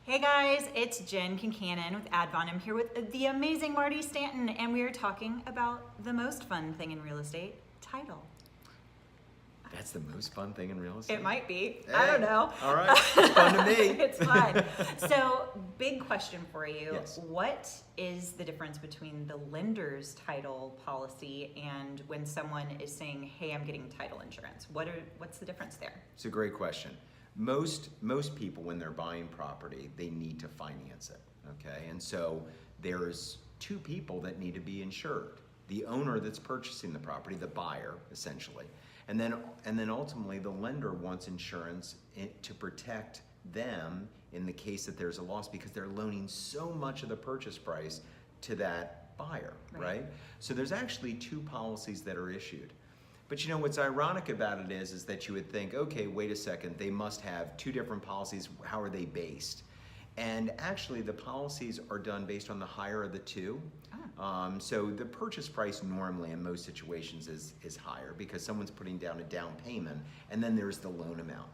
Hey guys, it's Jen Kincannon with Advon. I'm here with the amazing Marty Stanton, and we are talking about the most fun thing in real estate, title. That's the most fun thing in real estate? It might be. Hey, I don't know. All right, it's fun to me. It's fun. So, big question for you. Yes. What is the difference between the lender's title policy and when someone is saying, hey, I'm getting title insurance? What's the difference there? It's a great question. Most people, when they're buying property, they need to finance it, okay? And so there's two people that need to be insured. The owner that's purchasing the property, the buyer, essentially. And then ultimately, the lender wants insurance to protect them in the case that there's a loss, because they're loaning so much of the purchase price to that buyer, right? So there's actually two policies that are issued. But you know what's ironic about it is that you would think, okay, wait a second, they must have two different policies. How are they based? And actually, the policies are done based on the higher of the two. So the purchase price normally in most situations is higher because someone's putting down a down payment, and then there's the loan amount.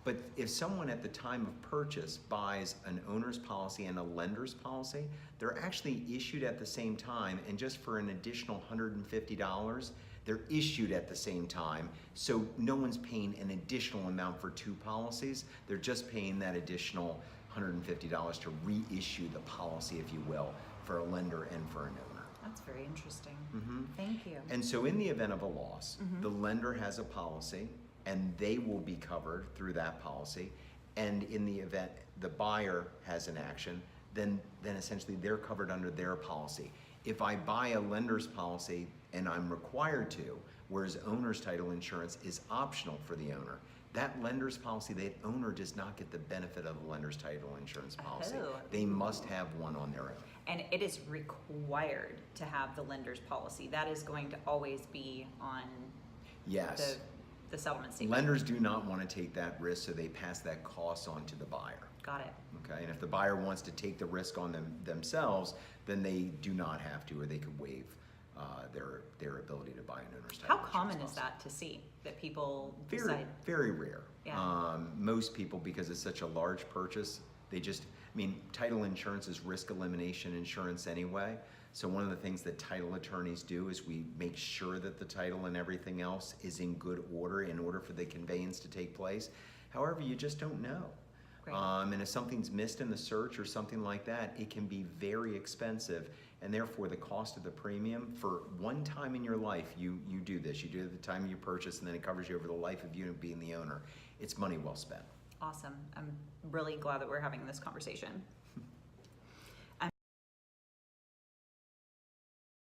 But if someone at the time of purchase buys an owner's policy and a lender's policy, they're actually issued at the same time, and just for an additional $150, they're issued at the same time. So no one's paying an additional amount for two policies. They're just paying that additional $150 to reissue the policy, if you will, for a lender and for an owner. That's very interesting. Thank you. And so in the event of a loss, the lender has a policy and they will be covered through that policy. And in the event the buyer has an action, then essentially they're covered under their policy. If I buy a lender's policy and I'm required to, whereas owner's title insurance is optional for the owner, that lender's policy, the owner does not get the benefit of the lender's title insurance policy. Oh. They must have one on their own. And it is required to have the lender's policy. That is going to always be on Yes. the settlement statement. Lenders do not want to take that risk, so they pass that cost on to the buyer. Got it. Okay, and if the buyer wants to take the risk on themselves, then they do not have to, or they could waive their ability to buy an owner's title. How common insurance is policy. that to see that people Very, decide? very rare. Yeah. Most people, because it's such a large purchase, title insurance is risk elimination insurance anyway. So one of the things that title attorneys do is we make sure that the title and everything else is in good order in order for the conveyance to take place. However, you just don't know. And if something's missed in the search or something like that, it can be very expensive, and therefore the cost of the premium for one time in your life, you do this. You do it at the time you purchase, and then it covers you over the life of you being the owner. It's money well spent. Awesome. I'm really glad that we're having this conversation.